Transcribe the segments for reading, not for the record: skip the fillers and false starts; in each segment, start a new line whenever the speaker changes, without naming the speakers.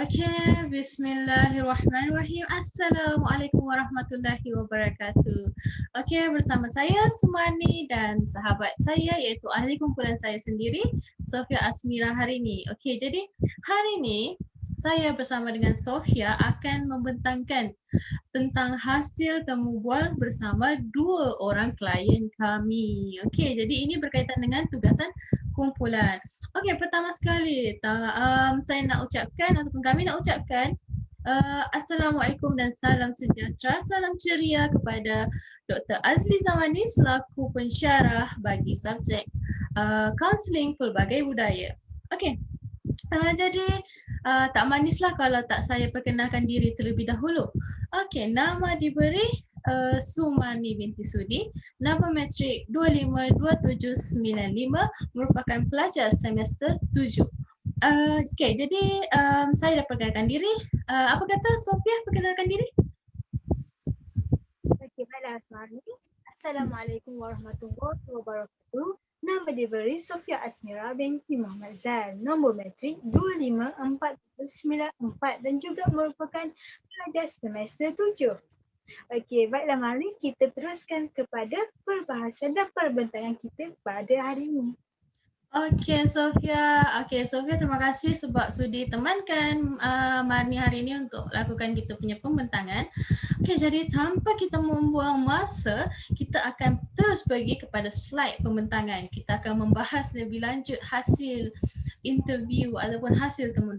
Okey, bismillahirrahmanirrahim. Assalamualaikum warahmatullahi wabarakatuh. Okey, bersama saya Sumani dan sahabat saya iaitu ahli kumpulan saya sendiri, Sofia Asmira hari ini. Okey, jadi hari ini saya bersama dengan Sofia akan membentangkan tentang hasil temu bual bersama dua orang klien kami. Okey, jadi ini berkaitan dengan tugasan kumpulan. Okey, pertama sekali saya nak ucapkan ataupun kami nak ucapkan Assalamualaikum dan salam sejahtera, salam ceria kepada Dr. Azli Zamani selaku pensyarah bagi subjek kaunseling pelbagai budaya. Okey, jadi tak manislah kalau tak saya perkenalkan diri terlebih dahulu. Okey, nama diberi Sumani binti Sudi, nama matrik 252795, merupakan pelajar semester 7. Okey, jadi saya dah perkenalkan diri. Apa kata Sofia perkenalkan diri?
Okey, baiklah Asmari. Assalamualaikum warahmatullahi wabarakatuh. Nama diberi Sofia Asmira binti Muhammad Zal, nombor matrik 254794 dan juga merupakan pelajar semester 7. Okey, baiklah mari kita teruskan kepada perbahasan dan perbentangan kita pada hari ini.
Okey Sofia, terima kasih sebab sudi temankan Marni hari ini untuk lakukan kita punya pembentangan. Okey, jadi tanpa kita membuang masa, kita akan terus pergi kepada slide pembentangan. Kita akan membahas lebih lanjut hasil interview ataupun hasil temu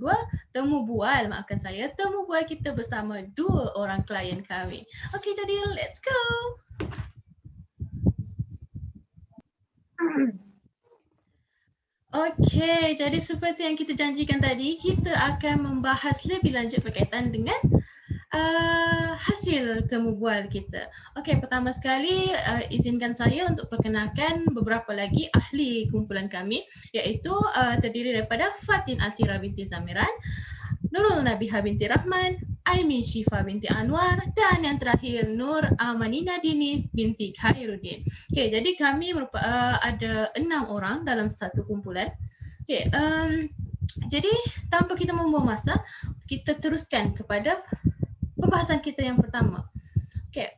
bual kita bersama dua orang klien kami. Okey, jadi let's go. Okey, jadi seperti yang kita janjikan tadi, kita akan membahas lebih lanjut berkaitan dengan hasil temu bual kita. Okey, pertama sekali izinkan saya untuk perkenalkan beberapa lagi ahli kumpulan kami, iaitu terdiri daripada Fatin Atira binti Zamiran, Nurul Nabiha binti Rahman, Aimin Syifa binti Anwar, dan yang terakhir Nur Amanina Dini binti Khairuddin. Okey, jadi kami ada 6 orang dalam satu kumpulan. Okey, jadi tanpa kita membuang masa, kita teruskan kepada pembahasan kita yang pertama. Okey,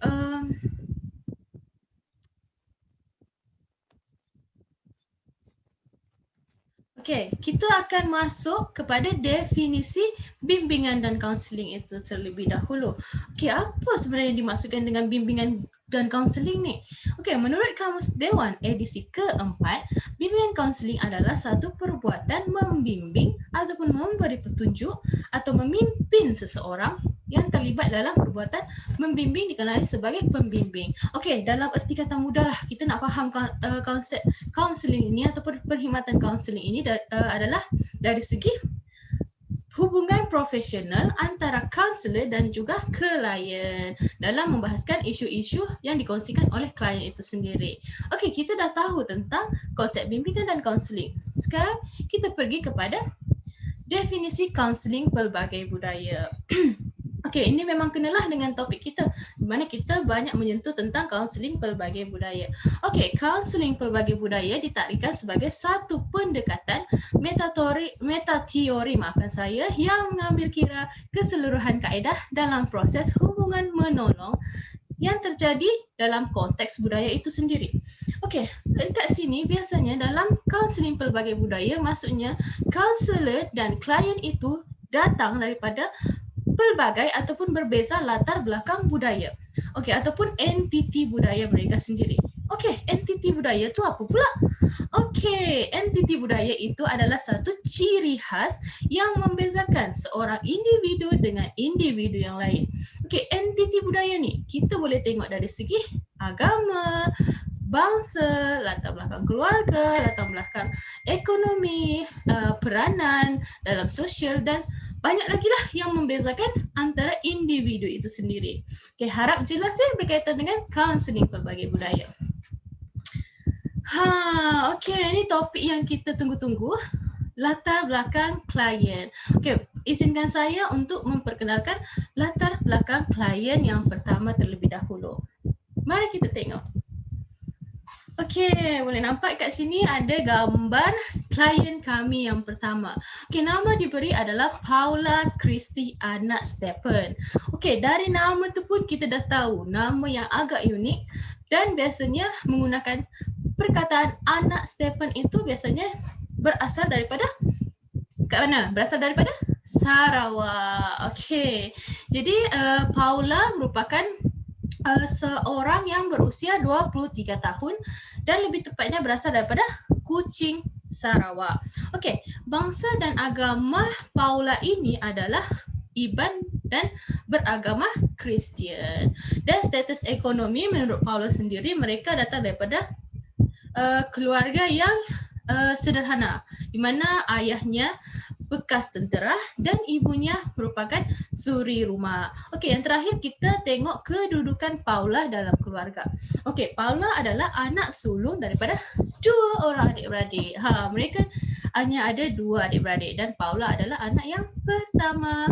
Okey, kita akan masuk kepada definisi bimbingan dan kaunseling itu terlebih dahulu. Okey, apa sebenarnya dimaksudkan dengan bimbingan dan kaunseling ni? Okey, menurut Kamus Dewan edisi keempat, bimbingan kaunseling adalah satu perbuatan membimbing ataupun memberi petunjuk atau memimpin seseorang yang terlibat dalam perbuatan membimbing dikenali sebagai pembimbing. Okey, dalam erti kata mudah lah kita nak faham konsep kaunseling ini ataupun perkhidmatan kaunseling ini adalah dari segi hubungan profesional antara kaunselor dan juga klien dalam membahaskan isu-isu yang dikongsikan oleh klien itu sendiri. Okey, kita dah tahu tentang konsep bimbingan dan kaunseling. Sekarang kita pergi kepada definisi kaunseling pelbagai budaya. Okey, ini memang kenalah dengan topik kita di mana kita banyak menyentuh tentang kaunseling pelbagai budaya. Okey, kaunseling pelbagai budaya ditakrikan sebagai satu pendekatan metateori yang mengambil kira keseluruhan kaedah dalam proses hubungan menolong yang terjadi dalam konteks budaya itu sendiri. Okey, dekat sini biasanya dalam kaunseling pelbagai budaya maksudnya kaunselor dan klien itu datang daripada pelbagai ataupun berbeza latar belakang budaya. Okey, ataupun entiti budaya mereka sendiri. Okey, entiti budaya itu apa pula? Okey, entiti budaya itu adalah satu ciri khas yang membezakan seorang individu dengan individu yang lain. Okey, entiti budaya ni kita boleh tengok dari segi agama, bangsa, latar belakang keluarga, latar belakang ekonomi, peranan dalam sosial dan banyak lagi lah yang membezakan antara individu itu sendiri. Okay, harap jelas ya berkaitan dengan kaunseling pelbagai budaya. Okay, ini topik yang kita tunggu-tunggu. Latar belakang klien. Okay, izinkan saya untuk memperkenalkan latar belakang klien yang pertama terlebih dahulu. Mari kita tengok. Okey, boleh nampak kat sini ada gambar klien kami yang pertama. Okey, nama diberi adalah Paula Christy anak Stephen. Okey, dari nama tu pun kita dah tahu nama yang agak unik dan biasanya menggunakan perkataan anak Stephen itu biasanya berasal daripada kat mana? Berasal daripada Sarawak. Okey. Jadi Paula merupakan seorang yang berusia 23 tahun dan lebih tepatnya berasal daripada Kuching, Sarawak. Okey, bangsa dan agama Paula ini adalah Iban dan beragama Kristian. Dan status ekonomi menurut Paula sendiri, mereka datang daripada keluarga yang sederhana, di mana ayahnya bekas tentera dan ibunya merupakan suri rumah. Okey, yang terakhir kita tengok kedudukan Paula dalam keluarga. Okey, Paula adalah anak sulung daripada 2 orang adik-beradik. Mereka hanya ada 2 adik-beradik dan Paula adalah anak yang pertama.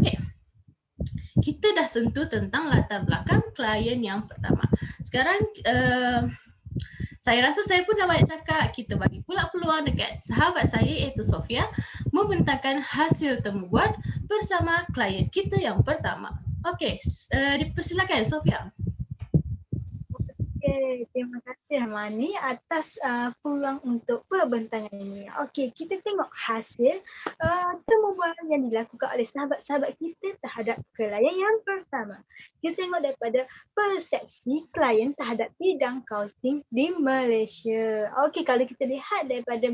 Okey. Kita dah sentuh tentang latar belakang klien yang pertama. Sekarang saya rasa saya pun dah banyak cakap. Kita bagi pula peluang dekat sahabat saya iaitu Sofia membentangkan hasil temu bual bersama klien kita yang pertama. Okey, dipersilakan Sofia.
Okay, terima kasih Mani atas peluang untuk perbentangan ini. Okey, kita tengok hasil temu bual yang dilakukan oleh sahabat-sahabat kita terhadap klien yang pertama. Kita tengok daripada persepsi klien terhadap bidang kaunseling di Malaysia. Okey, kalau kita lihat daripada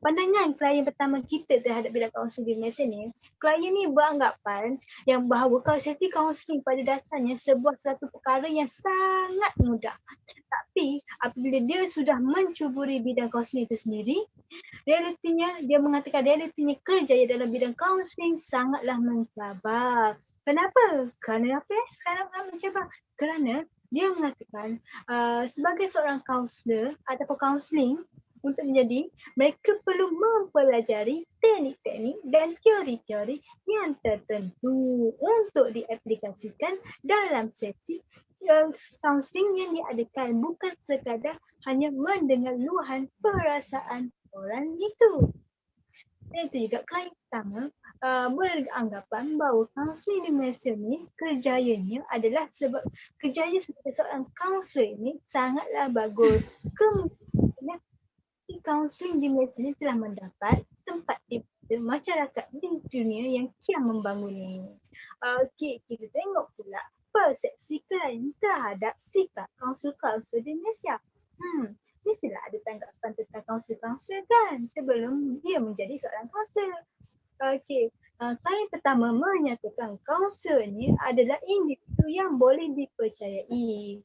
pandangan klien pertama kita terhadap bidang kaunseling di Malaysia ni, klien ni beranggapan yang bahawa sesi kaunseling pada dasarnya sebuah satu perkara yang sangat mudah. Tapi apabila dia sudah mencuburi bidang kaunseling itu sendiri, realitinya dia mengatakan realitinya kerjaya dalam bidang kaunseling sangatlah mencabar. Kenapa? Kerana apa? Sangat mencabar. Kerana dia mengatakan sebagai seorang kaunselor ataupun kaunseling, untuk menjadi, mereka perlu mempelajari teknik-teknik dan teori-teori yang tertentu untuk diaplikasikan dalam sesi kaunseling yang diadakan, bukan sekadar hanya mendengar luahan perasaan orang itu. Dan itu juga klien pertama beranggapan bahawa kaunseling di Malaysia ni kerjayanya adalah sebab kerjaya sebagai seorang kaunselor ini sangatlah bagus. Kemudian kaunseling di Malaysia ni telah mendapat tempat di masyarakat di dunia yang kian membangun ini. Okey, kita tengok pula persepsi klien terhadap sikap kaunselor-kaunselor di Malaysia. Mestilah ada tanggapan tentang kaunselor-kaunselor kan sebelum dia menjadi seorang kaunselor. Okey, klien pertama menyatakan kaunselor ni adalah individu yang boleh dipercayai.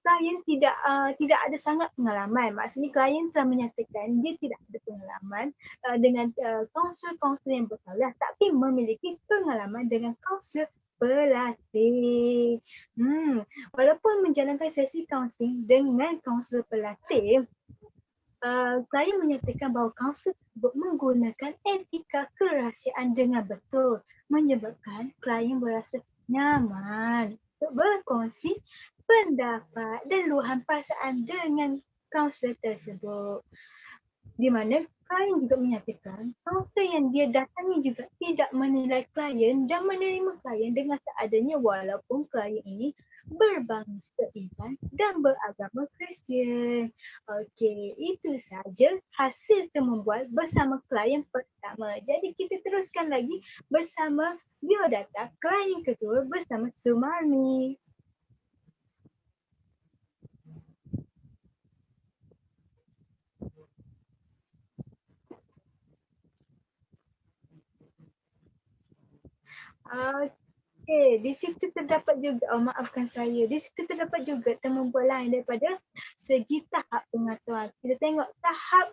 Klien tidak ada sangat pengalaman. Maksudnya klien telah menyatakan dia tidak ada pengalaman dengan kaunselor-kaunselor yang bertaulah, tapi memiliki pengalaman dengan kaunselor pelatih. Walaupun menjalankan sesi kaunseling dengan kaunselor pelatih, klien menyatakan bahawa kaunselor tersebut menggunakan etika kerahsiaan dengan betul, menyebabkan klien berasa nyaman untuk berkongsi pendapat dan luahan perasaan dengan kaunselor tersebut. Di mana klien juga menyatakan kaunselor yang dia datangi juga tidak menilai klien dan menerima klien dengan seadanya walaupun klien ini berbangsa Iban dan beragama Kristian. Okey, itu saja hasil temu bual bersama klien pertama. Jadi kita teruskan lagi bersama biodata klien kedua bersama Sumarni. Okey, di situ terdapat juga, maafkan saya, di situ terdapat juga temu bual lain daripada segi tahap pengetahuan. Kita tengok tahap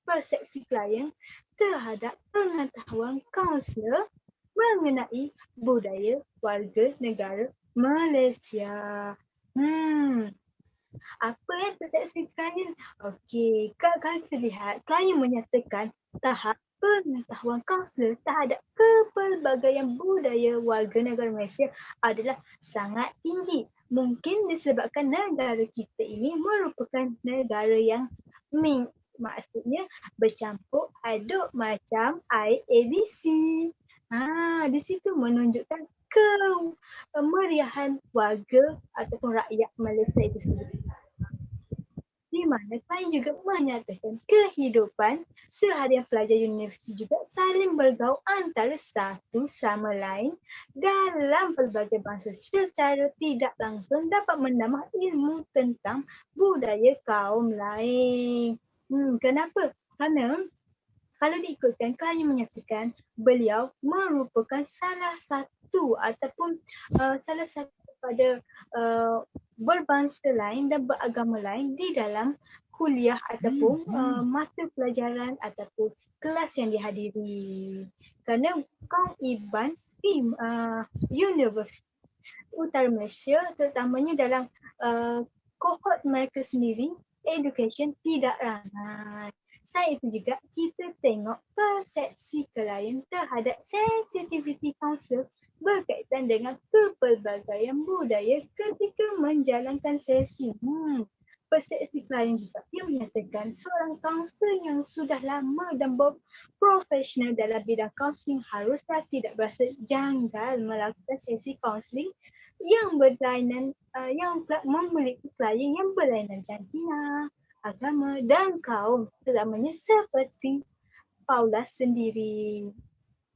persepsi klien terhadap pengetahuan kaunselor mengenai budaya warga negara Malaysia. Apa persepsi klien? Okey, kalau kita lihat, klien menyatakan tahap pengetahuan kaunselor terhadap kepelbagaian budaya warga negara Malaysia adalah sangat tinggi. Mungkin disebabkan negara kita ini merupakan negara yang Maksudnya bercampur aduk macam air ABC. Di situ menunjukkan kemeriahan warga ataupun rakyat Malaysia itu sendiri. Di mana klien juga menyatakan kehidupan seharian pelajar universiti juga saling bergaul antara satu sama lain dalam pelbagai bahasa secara tidak langsung dapat menambah ilmu tentang budaya kaum lain. Kenapa? Kerana kalau diikutkan, klien menyatakan beliau merupakan salah satu ataupun salah satu pada berbangsa lain dan beragama lain di dalam kuliah ataupun mata pelajaran ataupun kelas yang dihadiri. Kerana kaum Iban di Universiti Utara Malaysia terutamanya dalam kohort mereka sendiri, education tidak ramai. Selain itu juga kita tengok persepsi klien terhadap sensitivity kaunselor berkaitan dengan kepelbagaian budaya ketika menjalankan sesi. Persepsi klien juga dia menyatakan seorang kaunselor yang sudah lama dan berprofesional dalam bidang kaunseling haruslah tidak berasa janggal melakukan sesi kaunseling yang berlainan yang memiliki klien yang berlainan jantina, agama dan kaum selamanya seperti Paula sendiri.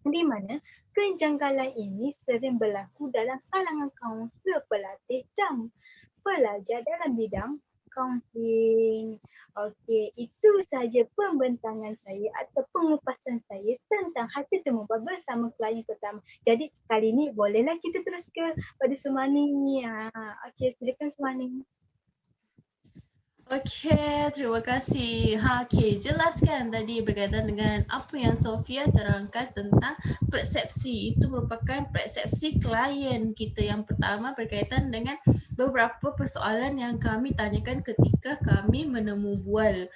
Di mana kejanggalan ini sering berlaku dalam kalangan kaunselor pelatih dan pelajar dalam bidang kaunseling. Okey, itu sahaja pembentangan saya atau pengupasan saya tentang hasil temubual bersama klien pertama. Jadi kali ni bolehlah kita terus pada Sumani ni. Okey, silakan Sumani.
Okey, terima kasih. Okey, jelaskan tadi berkaitan dengan apa yang Sofia terangkan tentang persepsi. Itu merupakan persepsi klien kita yang pertama berkaitan dengan beberapa persoalan yang kami tanyakan ketika kami menemu bual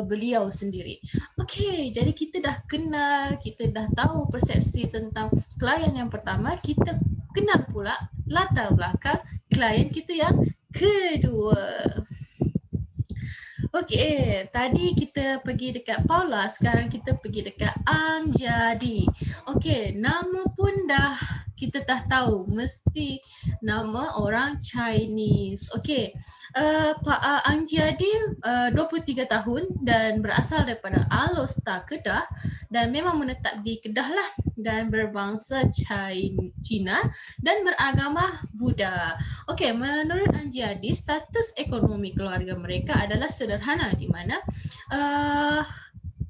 beliau sendiri. Okey, jadi kita dah kenal, kita dah tahu persepsi tentang klien yang pertama, kita kenal pula latar belakang klien kita yang kedua. Okey, tadi kita pergi dekat Paula, sekarang kita pergi dekat Anjadi. Okey, nama pun dah kita dah tahu, mesti nama orang Chinese. Okey, Pak Anjadi 23 tahun dan berasal daripada Alor, Kedah dan memang menetap di Kedah lah dan berbangsa Cina dan beragama Buddha. Okey, menurut Anjadi, status ekonomi keluarga mereka adalah sederhana di mana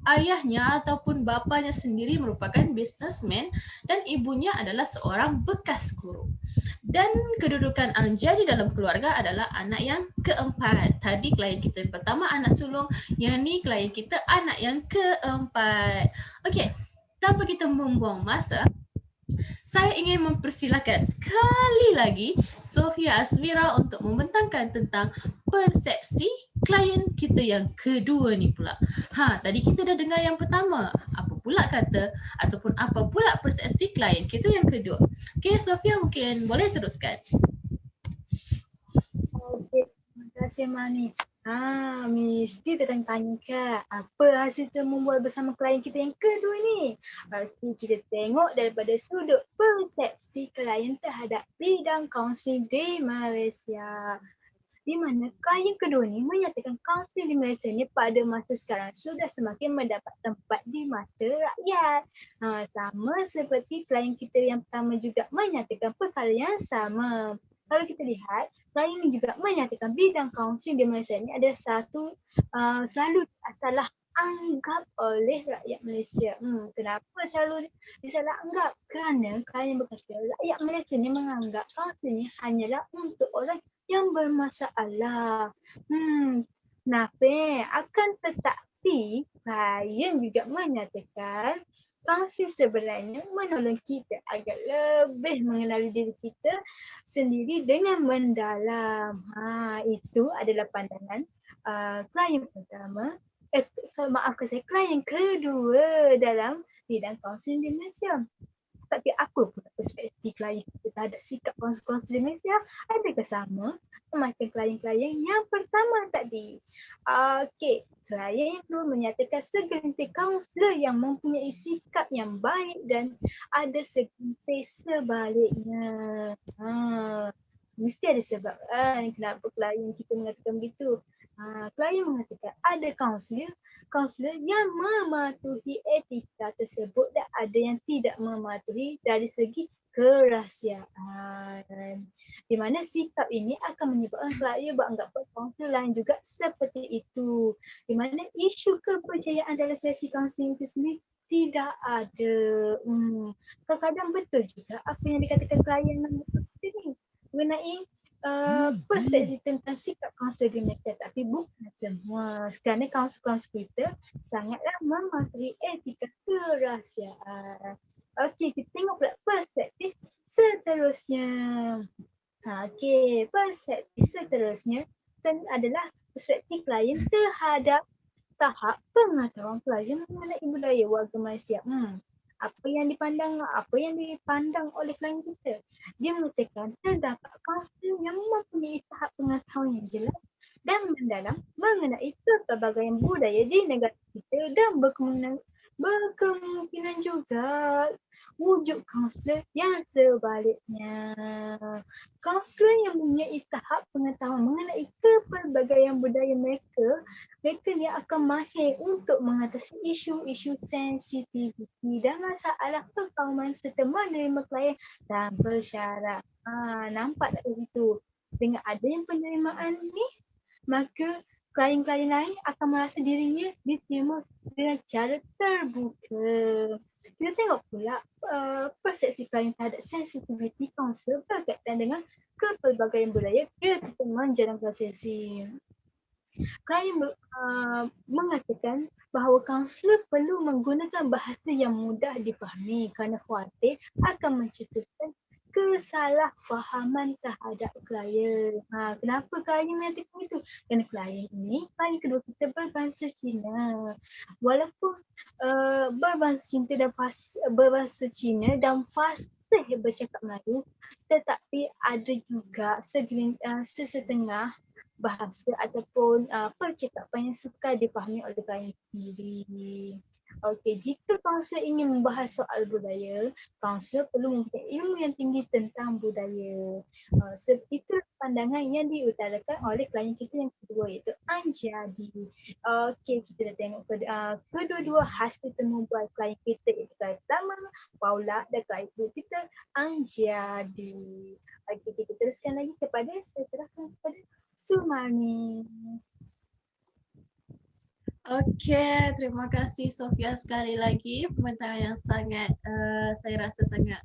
ayahnya ataupun bapanya sendiri merupakan businessman dan ibunya adalah seorang bekas guru. Dan kedudukan Anjadi dalam keluarga adalah anak yang keempat. Tadi klien kita yang pertama anak sulung, yang ni klien kita anak yang keempat. Okey, tanpa kita membuang masa, saya ingin mempersilakan sekali lagi Sofia Azmira untuk membentangkan tentang persepsi klien kita yang kedua ni pula. Tadi kita dah dengar yang pertama. Apa pula kata ataupun apa pula persepsi klien kita yang kedua. Okey, Sofia mungkin boleh teruskan.
Okey, terima kasih Mani. Mesti tertanya ke apa hasil temubual bersama klien kita yang kedua ni? Pasti kita tengok daripada sudut persepsi klien terhadap bidang kaunseling di Malaysia. Di mana klien kedua ni menyatakan kaunseling di Malaysia ni pada masa sekarang sudah semakin mendapat tempat di mata rakyat. Sama seperti klien kita yang pertama juga menyatakan perkara yang sama. Kalau kita lihat, klien ini juga menyatakan bidang kaunseling di Malaysia ini adalah satu selalu salah anggap oleh rakyat Malaysia. Kenapa selalu disalah anggap? Kerana klien berkata rakyat Malaysia ni menganggap kaunseling ini hanyalah untuk orang yang bermasalah. Kenapa? Akan tetapi klien juga menyatakan kaunseling sebenarnya menolong kita agar lebih mengenali diri kita sendiri dengan mendalam. Itu adalah pandangan klien pertama. Klien kedua dalam bidang kaunseling di Malaysia. Tapi apa pula perspektif klien kita terhadap sikap kaunseling di Malaysia? Adakah sama macam klien-klien yang pertama tadi? Okey, Klien yang kedua menyatakan segelintir kaunselor yang mempunyai sikap yang baik dan ada segelintir sebaliknya. Mesti ada sebab kenapa klien kita mengatakan begitu. Klien mengatakan ada kaunselor yang mematuhi etika tersebut dan ada yang tidak mematuhi dari segi kerahsiaan. Di mana sikap ini akan menyebabkan klien beranggapan kaunselor lain juga seperti itu. Di mana isu kepercayaan dalam sesi kaunseling itu sendiri tidak ada. Kadang-kadang betul juga apa yang dikatakan klien kita ni mengenai perspektif tentang sikap kaunselor di Malaysia, tapi bukan semua. Kerana kaunselor-kaunselor kita sangatlah mematuhi etika kerahsiaan. Okey, kita tengok pula perspektif seterusnya. Perspektif seterusnya adalah perspektif klien terhadap tahap pengetahuan klien mengenai budaya warga Malaysia. Apa yang dipandang oleh klien kita. Dia mengatakan terdapat kaunselor yang mempunyai tahap pengetahuan yang jelas dan mendalam mengenai pelbagai budaya di negara kita dan berkemungkinan juga wujud kaunselor yang sebaliknya. Kaunselor yang mempunyai tahap pengetahuan mengenai kepelbagaian budaya mereka yang akan mahir untuk mengatasi isu-isu sensitiviti dan masalah perkawaman serta menerima klien tanpa syarat. Nampak tak begitu? Dengan adanya penerimaan ni, maka klien-klien lain akan merasa dirinya diterima dengan cara terbuka. Kita tengok pula persepsi klien terhadap sensitiviti kaunselor berkaitan dengan kepelbagaian budaya ketika menjalankan sesi. Klien mengatakan bahawa kaunselor perlu menggunakan bahasa yang mudah dipahami kerana khawatir akan mencetuskan kesalahfahaman terhadap klien. Kenapa klien mengatakan itu? Kerana klien kedua kita berbangsa Cina. Walaupun berbangsa Cina dan fasih bercakap Melayu, tetapi ada juga sesetengah bahasa ataupun percakapan yang sukar dipahami oleh klien sendiri. Okey, jika kaunselor ingin membahas soal budaya, kaunselor perlu mempunyai ilmu yang tinggi tentang budaya. Itu pandangan yang diutarakan oleh klien kita yang kedua, iaitu Anjadi. Okey, kita dah tengok kedua-dua hasil temu bual klien kita, iaitu klien pertama Paula dan klien kedua kita Anjadi. Okey, kita teruskan lagi saya serahkan kepada Sumarni.
Okey, terima kasih Sofia sekali lagi. Pembentahan yang sangat saya rasa sangat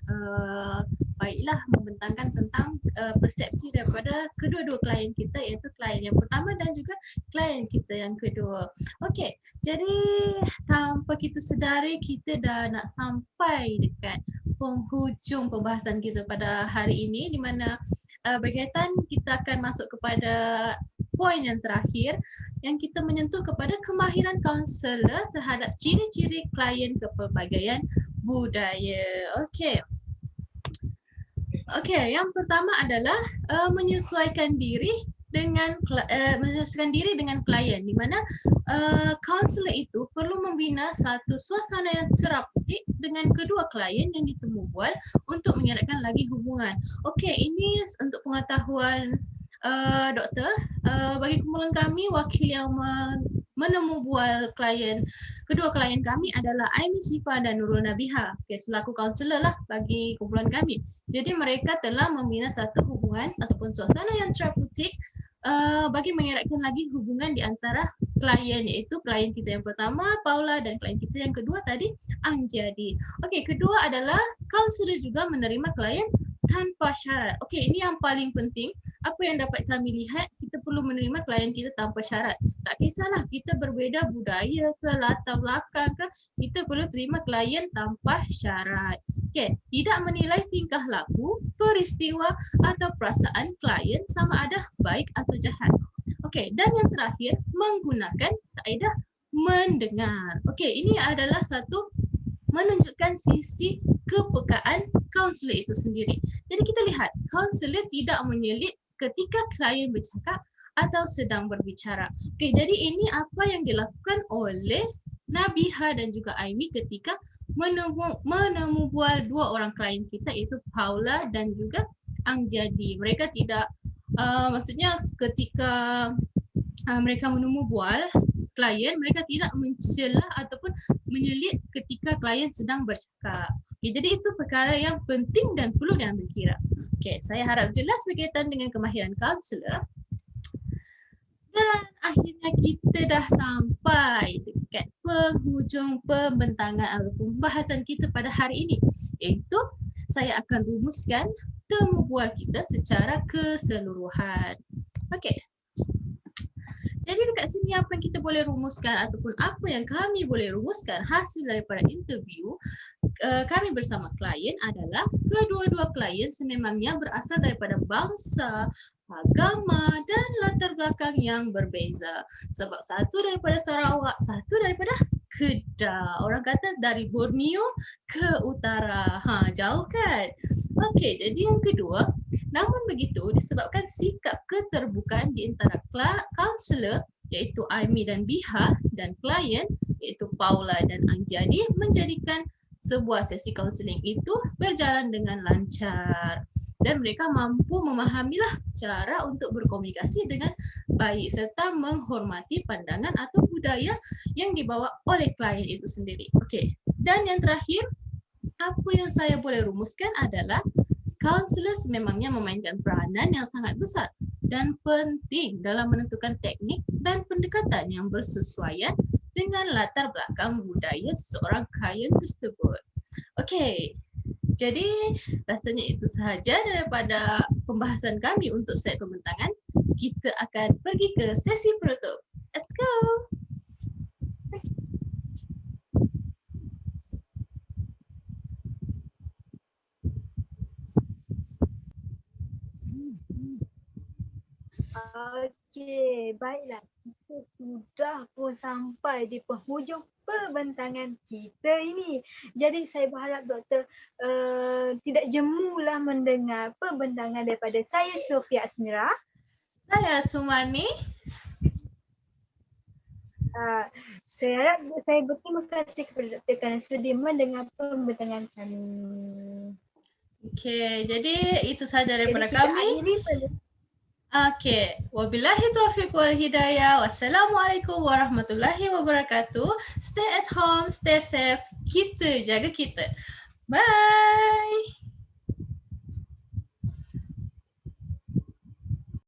baiklah, membentangkan tentang persepsi daripada kedua-dua klien kita, iaitu klien yang pertama dan juga klien kita yang kedua. Okey, jadi tanpa kita sedari kita dah nak sampai dekat penghujung pembahasan kita pada hari ini, di mana berkaitan kita akan masuk kepada poin yang terakhir yang kita menyentuh kepada kemahiran kaunselor terhadap ciri-ciri klien kepelbagaian budaya. Okey, yang pertama adalah menyesuaikan diri dengan klien, di mana kaunselor itu perlu membina satu suasana yang teraptik dengan kedua klien yang ditemu bual untuk mengeratkan lagi hubungan. Okey, ini untuk pengetahuan doktor, bagi kumpulan kami, wakil yang menemu bual kedua klien kami adalah Aimi Syifa dan Nurul Nabiha, selaku kaunselor lah bagi kumpulan kami. Jadi mereka telah membina satu hubungan ataupun suasana yang terapeutik bagi mengeratkan lagi hubungan di antara klien, iaitu klien kita yang pertama Paula dan klien kita yang kedua tadi Anjadi. Okey, kedua adalah kaunselor juga menerima klien tanpa syarat. Okey, ini yang paling penting. Apa yang dapat kami lihat, kita perlu menerima klien kita tanpa syarat. Tak kisahlah kita berbeza budaya ke, latar belakang ke, kita perlu terima klien tanpa syarat. Okey, tidak menilai tingkah laku, peristiwa atau perasaan klien sama ada baik atau jahat. Okey, dan yang terakhir, menggunakan kaedah mendengar. Okey, ini adalah satu menunjukkan sisi kepekaan kaunselor itu sendiri. Jadi kita lihat, kaunselor tidak menyelit ketika klien bercakap atau sedang berbicara. Okey, jadi ini apa yang dilakukan oleh Nabiha dan juga Aimi ketika menemu bual dua orang klien kita, iaitu Paula dan juga Angjadi. Mereka tidak maksudnya ketika mereka menemu bual klien, mereka tidak mencela ataupun menyelit ketika klien sedang bercakap. Okay, jadi itu perkara yang penting dan perlu diambil kira. Okay, saya harap jelas berkaitan dengan kemahiran kaunselor. Dan akhirnya kita dah sampai dekat penghujung pembentangan atau pembahasan kita pada hari ini, iaitu saya akan rumuskan temu bual kita secara keseluruhan. Okey. Jadi dekat sini apa yang kita boleh rumuskan ataupun apa yang kami boleh rumuskan hasil daripada interview kami bersama klien adalah kedua-dua klien sememangnya berasal daripada bangsa, agama dan latar belakang yang berbeza. Sebab satu daripada Sarawak, satu daripada Kedah. Orang kata dari Borneo ke utara. Jauh kan? Okey, jadi yang kedua, namun begitu disebabkan sikap keterbukaan di antara kaunselor iaitu Aimi dan Biha dan klien iaitu Paula dan Angjadi menjadikan sebuah sesi kaunseling itu berjalan dengan lancar dan mereka mampu memahamilah cara untuk berkomunikasi dengan baik serta menghormati pandangan atau budaya yang dibawa oleh klien itu sendiri. Okey. Dan yang terakhir, apa yang saya boleh rumuskan adalah kaunselor sememangnya memainkan peranan yang sangat besar dan penting dalam menentukan teknik dan pendekatan yang bersesuaian dengan latar belakang budaya seseorang klien tersebut. Okey, jadi rasanya itu sahaja daripada pembahasan kami untuk slide pembentangan. Kita akan pergi ke sesi penutup. Let's go!
Okey, baiklah. Kita sudah pun sampai di penghujung pembentangan kita ini. Jadi saya berharap doktor tidak jemulah mendengar pembentangan daripada saya Sofia Asmira.
Saya Sumani.
Saya harap saya berterima kasih kepada doktor kerana sudi mendengar pembentangan kami.
Okey, jadi itu sahaja daripada kami. Okey, wabillahi taufiq wal hidayah. Wassalamualaikum warahmatullahi wabarakatuh. Stay at home, stay safe. Kita jaga kita. Bye.